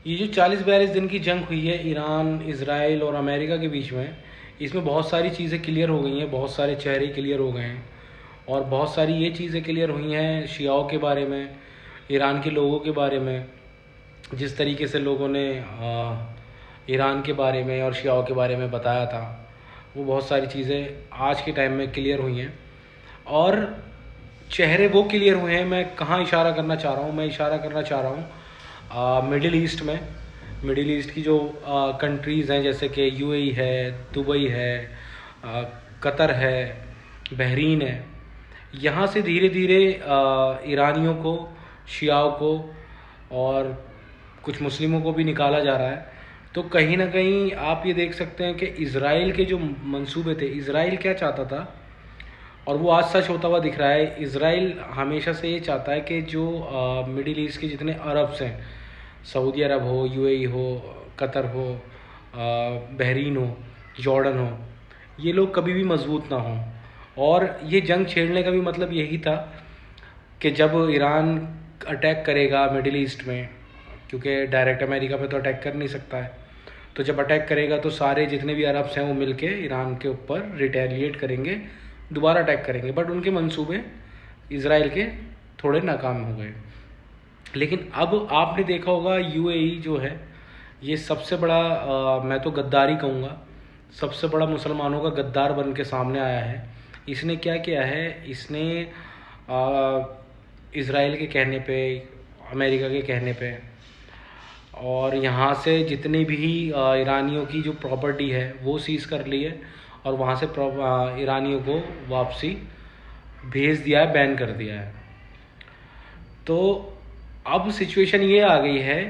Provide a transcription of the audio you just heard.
ये जो 40-42 दिन की जंग हुई है ईरान, इज़राइल और अमेरिका के बीच में, इसमें बहुत सारी चीज़ें क्लियर हो गई हैं, बहुत सारे चेहरे क्लियर हो गए हैं और बहुत सारी ये चीज़ें क्लियर हुई हैं शियाओं के बारे में, ईरान के लोगों के बारे में। जिस तरीके से लोगों ने ईरान के बारे में और शियाओं के बारे में बताया था, वो बहुत सारी चीज़ें आज के टाइम में क्लियर हुई हैं और चेहरे वो क्लियर हुए हैं। मैं कहाँ इशारा करना चाह रहा हूँ? मैं इशारा करना चाह रहा हूँ मिडिल ईस्ट में। मिडिल ईस्ट की जो कंट्रीज़ हैं जैसे कि यूएई है, दुबई है, कतर है, बहरीन है, यहाँ से धीरे धीरे ईरानियों को, शियाओं को और कुछ मुस्लिमों को भी निकाला जा रहा है। तो कहीं ना कहीं आप ये देख सकते हैं कि इज़राइल के जो मंसूबे थे, इज़राइल क्या चाहता था और वो आज सच होता हुआ दिख रहा है। इज़राइल हमेशा से ये चाहता है कि जो मिडिल ईस्ट के जितने अरब्स हैं, सऊदी अरब हो, यूएई हो, कतर हो, बहरीन हो, जॉर्डन हो, ये लोग कभी भी मजबूत ना हों। और ये जंग छेड़ने का भी मतलब यही था कि जब ईरान अटैक करेगा मिडिल ईस्ट में, क्योंकि डायरेक्ट अमेरिका पे तो अटैक कर नहीं सकता है, तो जब अटैक करेगा तो सारे जितने भी अरब्स हैं वो मिलके ईरान के ऊपर रिटेलिएट करेंगे, दोबारा अटैक करेंगे। बट उनके मंसूबे इज़राइल के थोड़े नाकाम हो गए। लेकिन अब आपने देखा होगा यूएई जो है ये सबसे बड़ा मैं तो गद्दारी कहूँगा, सबसे बड़ा मुसलमानों का गद्दार बन के सामने आया है। इसने क्या किया है? इसने इज़राइल के कहने पे, अमेरिका के कहने पे और यहाँ से जितनी भी ईरानियों की जो प्रॉपर्टी है वो सीज़ कर ली है और वहाँ से ईरानियों को वापसी भेज दिया है, बैन कर दिया है। तो अब सिचुएशन ये आ गई है